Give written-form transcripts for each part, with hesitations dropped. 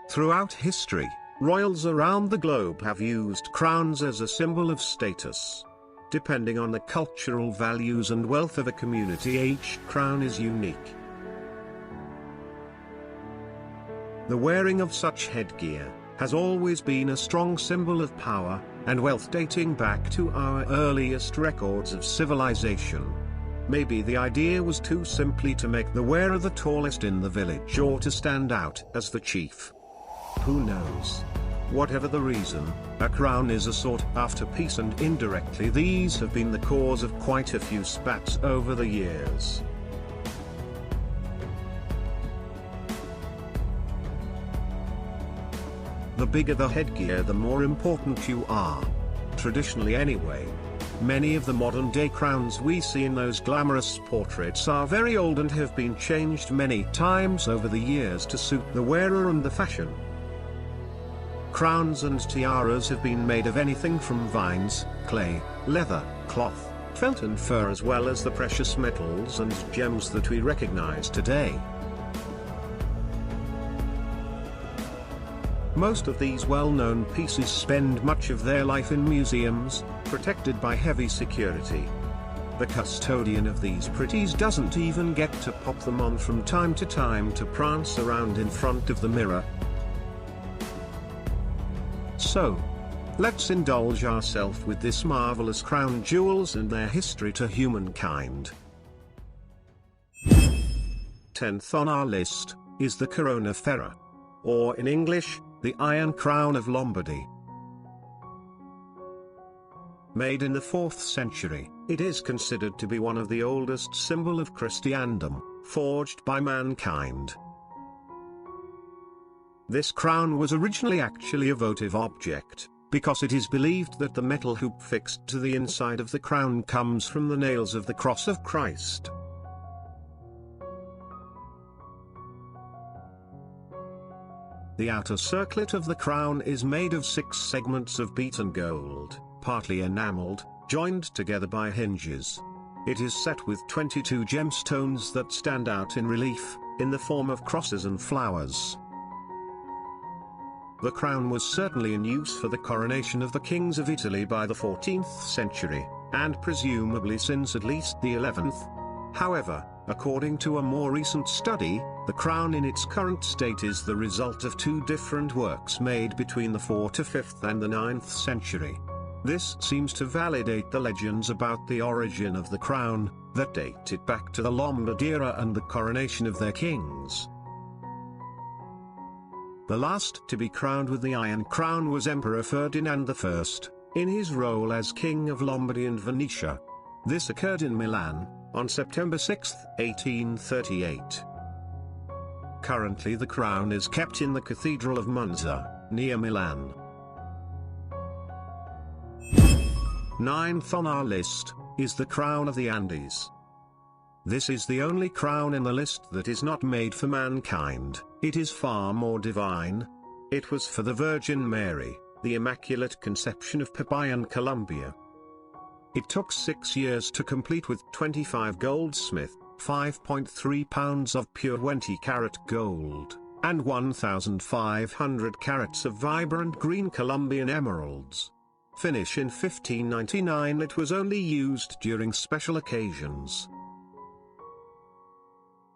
Throughout history, royals around the globe have used crowns as a symbol of status. Depending on the cultural values and wealth of a community, each crown is unique. The wearing of such headgear has always been a strong symbol of power and wealth, dating back to our earliest records of civilization. Maybe the idea was to simply to make the wearer the tallest in the village, or to stand out as the chief. Who knows? Whatever the reason, a crown is a sought-after piece, and indirectly these have been the cause of quite a few spats over the years. The bigger the headgear, the more important you are. Traditionally anyway. Many of the modern-day crowns we see in those glamorous portraits are very old and have been changed many times over the years to suit the wearer and the fashion. Crowns and tiaras have been made of anything from vines, clay, leather, cloth, felt and fur, as well as the precious metals and gems that we recognize today. Most of these well-known pieces spend much of their life in museums, protected by heavy security. The custodian of these pretties doesn't even get to pop them on from time to time to prance around in front of the mirror. So, let's indulge ourselves with this marvelous crown jewels and their history to humankind. 10th on our list is the Corona Ferra, or in English, the Iron Crown of Lombardy. Made in the 4th century, it is considered to be one of the oldest symbols of Christendom, forged by mankind. This crown was originally actually a votive object, because it is believed that the metal hoop fixed to the inside of the crown comes from the nails of the cross of Christ. The outer circlet of the crown is made of 6 segments of beaten gold, partly enameled, joined together by hinges. It is set with 22 gemstones that stand out in relief, in the form of crosses and flowers. The crown was certainly in use for the coronation of the kings of Italy by the 14th century, and presumably since at least the 11th. However, according to a more recent study, the crown in its current state is the result of 2 different works made between the 4th to 5th and the 9th century. This seems to validate the legends about the origin of the crown, that date it back to the Lombard era and the coronation of their kings. The last to be crowned with the Iron Crown was Emperor Ferdinand I, in his role as King of Lombardy and Venetia. This occurred in Milan, on September 6, 1838. Currently the crown is kept in the Cathedral of Monza, near Milan. 9th on our list is the Crown of the Andes. This is the only crown in the list that is not made for mankind. It is far more divine. It was for the Virgin Mary, the Immaculate Conception of Pepi and Colombia. It took 6 years to complete, with 25 goldsmith, 5.3 pounds of pure 20-carat gold, and 1,500 carats of vibrant green Colombian emeralds. Finish in 1599. It was only used during special occasions.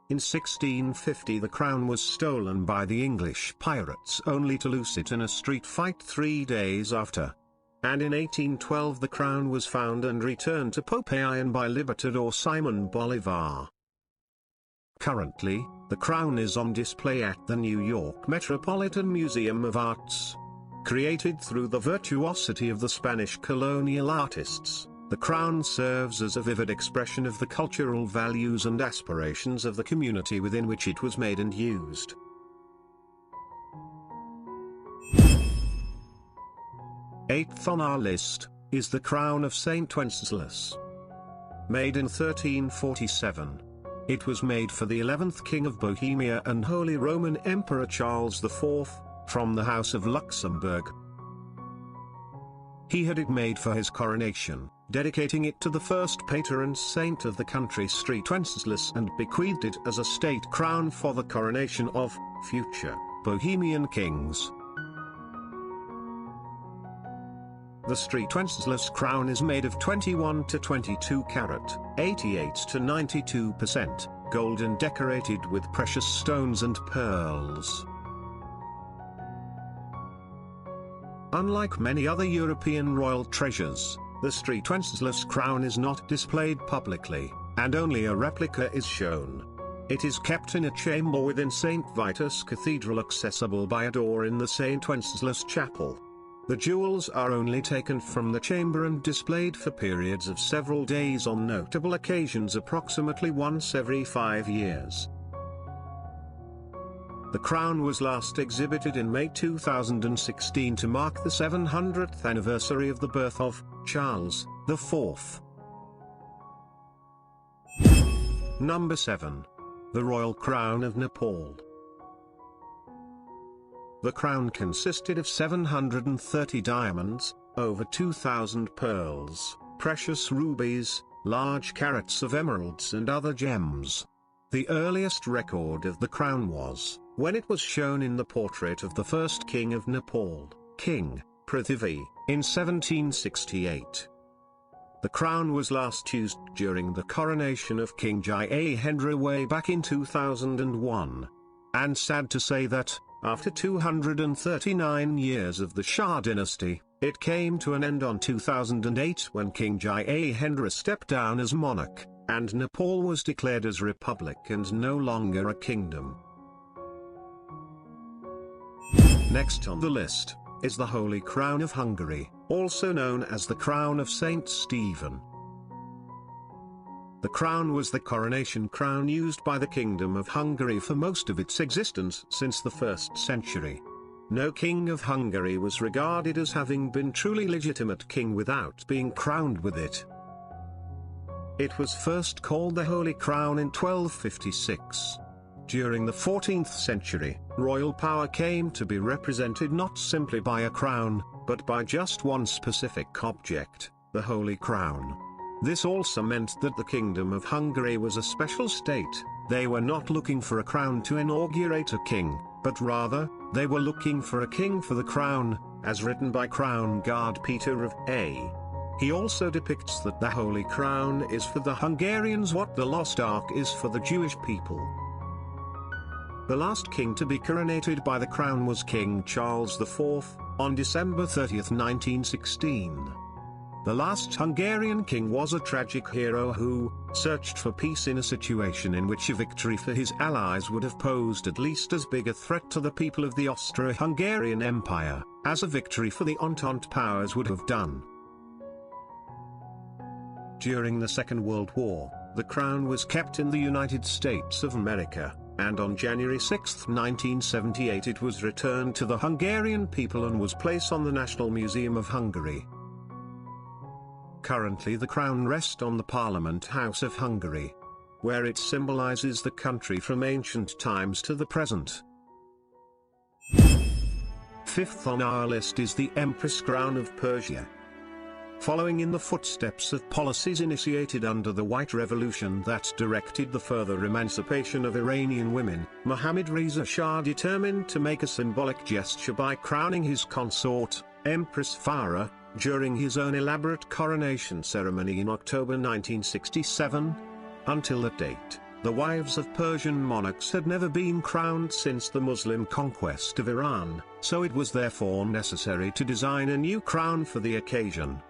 In 1650 the crown was stolen by the English pirates, only to lose it in a street fight 3 days after. And in 1812 the crown was found and returned to Popayan by Libertador Simon Bolivar. Currently, the crown is on display at the New York Metropolitan Museum of Arts. Created through the virtuosity of the Spanish colonial artists, the crown serves as a vivid expression of the cultural values and aspirations of the community within which it was made and used. Eighth on our list is the crown of Saint Wenceslas. Made in 1347. It was made for the 11th King of Bohemia and Holy Roman Emperor Charles IV, from the House of Luxembourg. He had it made for his coronation, dedicating it to the first patron saint of the country, St. Wenceslas, and bequeathed it as a state crown for the coronation of future Bohemian kings. The street Wenceslas crown is made of 21 to 22 carat, 88 to 92% gold and decorated with precious stones and pearls. Unlike many other European royal treasures, the street Wenceslas crown is not displayed publicly, and only a replica is shown. It is kept in a chamber within St. Vitus Cathedral, accessible by a door in the St. Wenceslas Chapel. The jewels are only taken from the chamber and displayed for periods of several days on notable occasions, approximately once every 5 years. The crown was last exhibited in May 2016 to mark the 700th anniversary of the birth of Charles IV. Number 7. The Royal Crown of Nepal. The crown consisted of 730 diamonds, over 2,000 pearls, precious rubies, large carats of emeralds and other gems. The earliest record of the crown was when it was shown in the portrait of the first king of Nepal, King Prithvi, in 1768. The crown was last used during the coronation of King Jayehendra way back in 2001. And sad to say that, after 239 years of the Shah dynasty, it came to an end on 2008 when King Jayehendra stepped down as monarch, and Nepal was declared as republic and no longer a kingdom. Next on the list is the Holy Crown of Hungary, also known as the Crown of Saint Stephen. The crown was the coronation crown used by the Kingdom of Hungary for most of its existence since the 1st century. No king of Hungary was regarded as having been truly legitimate king without being crowned with it. It was first called the Holy Crown in 1256. During the 14th century, royal power came to be represented not simply by a crown, but by just one specific object, the Holy Crown. This also meant that the Kingdom of Hungary was a special state. They were not looking for a crown to inaugurate a king, but rather, they were looking for a king for the crown, as written by Crown Guard Peter of A. He also depicts that the Holy Crown is for the Hungarians what the Lost Ark is for the Jewish people. The last king to be coronated by the crown was King Charles IV, on December 30, 1916. The last Hungarian king was a tragic hero who searched for peace in a situation in which a victory for his allies would have posed at least as big a threat to the people of the Austro-Hungarian Empire, as a victory for the Entente powers would have done. During the Second World War, the crown was kept in the United States of America, and on January 6, 1978 it was returned to the Hungarian people and was placed on the National Museum of Hungary. Currently the crown rests on the Parliament House of Hungary, where it symbolizes the country from ancient times to the present. Fifth on our list is the Empress Crown of Persia. Following in the footsteps of policies initiated under the White Revolution that directed the further emancipation of Iranian women, Mohammad Reza Shah determined to make a symbolic gesture by crowning his consort, Empress Farah, during his own elaborate coronation ceremony in October 1967. Until that date, the wives of Persian monarchs had never been crowned since the Muslim conquest of Iran, so it was therefore necessary to design a new crown for the occasion.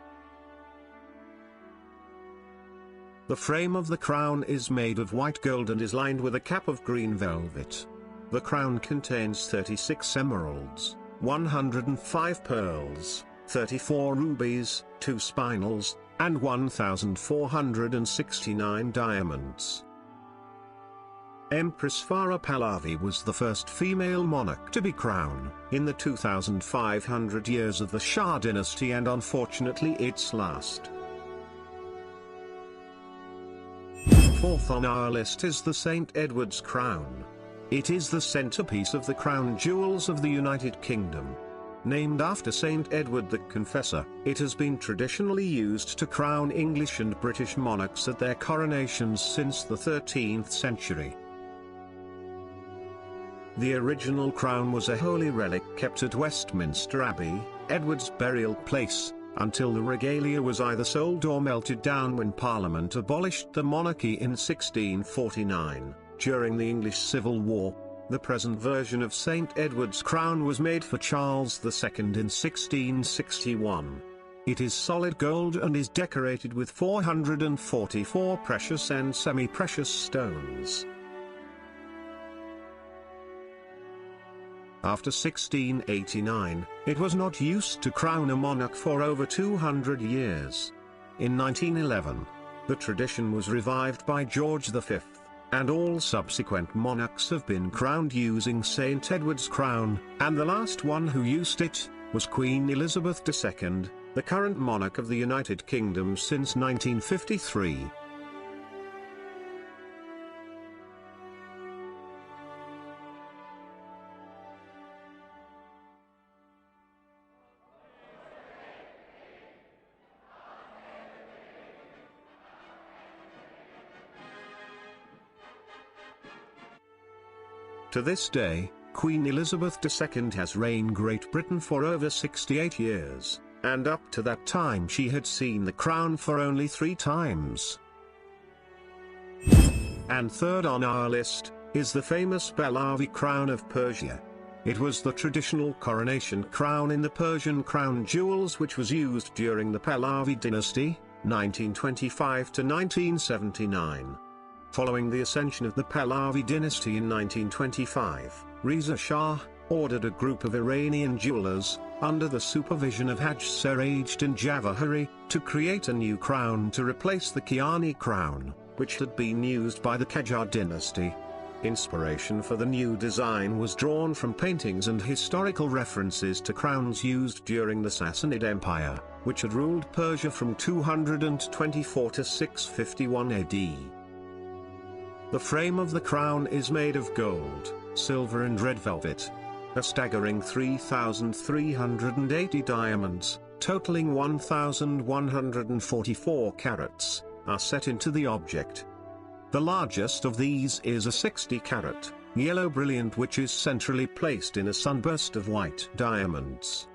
The frame of the crown is made of white gold and is lined with a cap of green velvet. The crown contains 36 emeralds, 105 pearls, 34 rubies, 2 spinels, and 1,469 diamonds. Empress Farah Pahlavi was the first female monarch to be crowned in the 2,500 years of the Shah dynasty and unfortunately its last. Fourth on our list is the St. Edward's Crown. It is the centerpiece of the crown jewels of the United Kingdom. Named after Saint Edward the Confessor, it has been traditionally used to crown English and British monarchs at their coronations since the 13th century. The original crown was a holy relic kept at Westminster Abbey, Edward's burial place, until the regalia was either sold or melted down when Parliament abolished the monarchy in 1649. During the English Civil War, the present version of St. Edward's crown was made for Charles II in 1661. It is solid gold and is decorated with 444 precious and semi-precious stones. After 1689, it was not used to crown a monarch for over 200 years. In 1911, the tradition was revived by George V, and all subsequent monarchs have been crowned using St. Edward's crown, and the last one who used it was Queen Elizabeth II, the current monarch of the United Kingdom since 1953. To this day, Queen Elizabeth II has reigned Great Britain for over 68 years, and up to that time she had seen the crown for only 3 times. And third on our list is the famous Pahlavi crown of Persia. It was the traditional coronation crown in the Persian crown jewels which was used during the Pahlavi dynasty, 1925 to 1979. Following the ascension of the Pahlavi dynasty in 1925, Reza Shah ordered a group of Iranian jewelers, under the supervision of Haj Serajdin Javahari, to create a new crown to replace the Kiani crown, which had been used by the Qajar dynasty. Inspiration for the new design was drawn from paintings and historical references to crowns used during the Sassanid Empire, which had ruled Persia from 224 to 651 AD. The frame of the crown is made of gold, silver and red velvet. A staggering 3,380 diamonds, totaling 1,144 carats, are set into the object. The largest of these is a 60-carat, yellow brilliant which is centrally placed in a sunburst of white diamonds.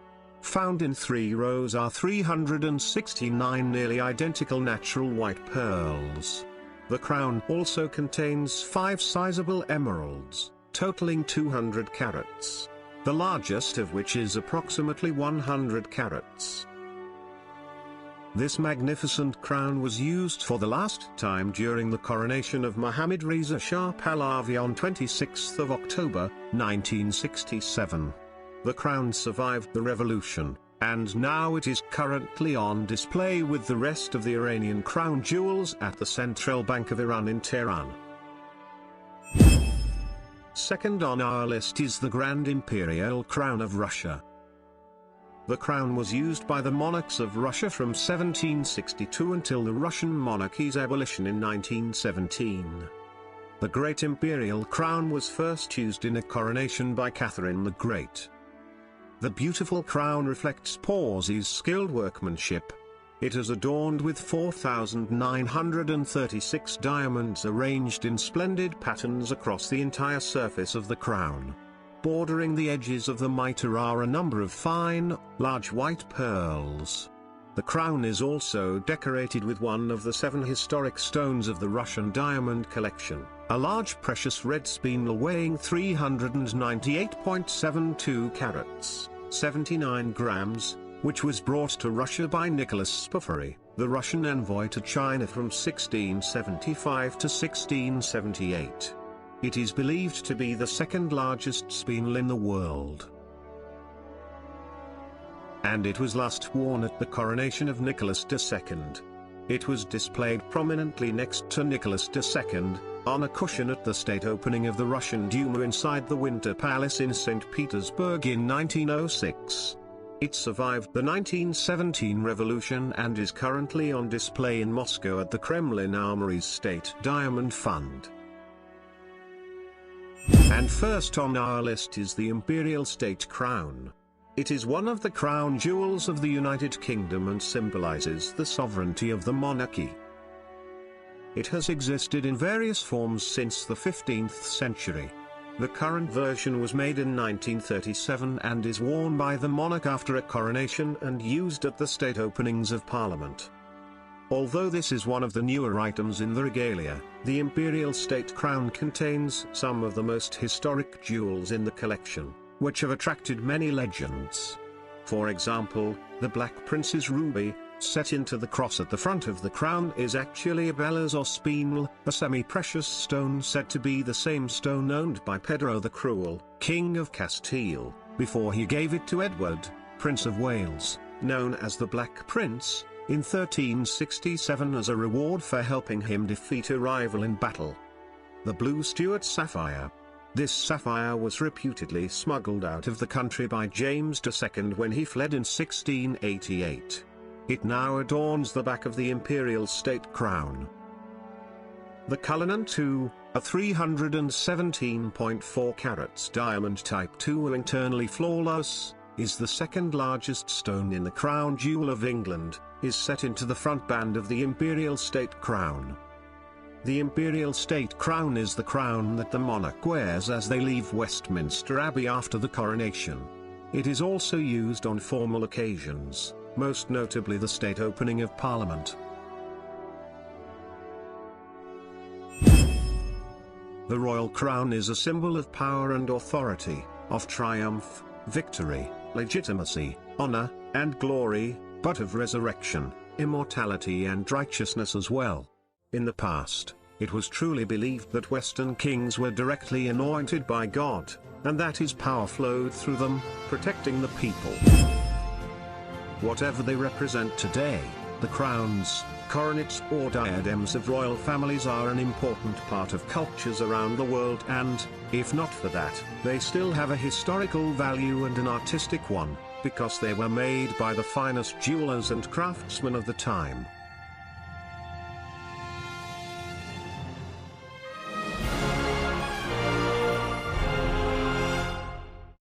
Found in 3 rows are 369 nearly identical natural white pearls. The crown also contains 5 sizable emeralds, totaling 200 carats, the largest of which is approximately 100 carats. This magnificent crown was used for the last time during the coronation of Mohammad Reza Shah Pahlavi on 26 October, 1967. The crown survived the revolution, and now it is currently on display with the rest of the Iranian crown jewels at the Central Bank of Iran in Tehran. Second on our list is the Grand Imperial Crown of Russia. The crown was used by the monarchs of Russia from 1762 until the Russian monarchy's abolition in 1917. The Great Imperial Crown was first used in a coronation by Catherine the Great. The beautiful crown reflects Porzy's skilled workmanship. It is adorned with 4,936 diamonds arranged in splendid patterns across the entire surface of the crown. Bordering the edges of the mitre are a number of fine, large white pearls. The crown is also decorated with one of the 7 historic stones of the Russian diamond collection, a large precious red spinel weighing 398.72 carats, 79 grams, which was brought to Russia by Nicholas Sapphire, the Russian envoy to China from 1675 to 1678. It is believed to be the 2nd largest spinel in the world. And it was last worn at the coronation of Nicholas II. It was displayed prominently next to Nicholas II, on a cushion at the state opening of the Russian Duma inside the Winter Palace in St. Petersburg in 1906. It survived the 1917 revolution and is currently on display in Moscow at the Kremlin Armory's State Diamond Fund. And first on our list is the Imperial State Crown. It is one of the crown jewels of the United Kingdom and symbolizes the sovereignty of the monarchy. It has existed in various forms since the 15th century. The current version was made in 1937 and is worn by the monarch after a coronation and used at the state openings of Parliament. Although this is one of the newer items in the regalia, the Imperial State Crown contains some of the most historic jewels in the collection, which have attracted many legends. For example, the Black Prince's ruby, set into the cross at the front of the crown, is actually a Bellas or spinel, a semi-precious stone said to be the same stone owned by Pedro the Cruel, King of Castile, before he gave it to Edward, Prince of Wales, known as the Black Prince, in 1367 as a reward for helping him defeat a rival in battle. The blue Stuart Sapphire. This sapphire was reputedly smuggled out of the country by James II when he fled in 1688. It now adorns the back of the Imperial State Crown. The Cullinan II, a 317.4 carats diamond type 2 internally flawless, is the second largest stone in the crown jewel of England, is set into the front band of the Imperial State Crown. The Imperial State Crown is the crown that the monarch wears as they leave Westminster Abbey after the coronation. It is also used on formal occasions, most notably the state opening of Parliament. The royal crown is a symbol of power and authority, of triumph, victory, legitimacy, honor, and glory, but of resurrection, immortality and righteousness as well. In the past, it was truly believed that Western kings were directly anointed by God, and that his power flowed through them, protecting the people. Whatever they represent today, the crowns, coronets or diadems of royal families are an important part of cultures around the world and, if not for that, they still have a historical value and an artistic one, because they were made by the finest jewelers and craftsmen of the time.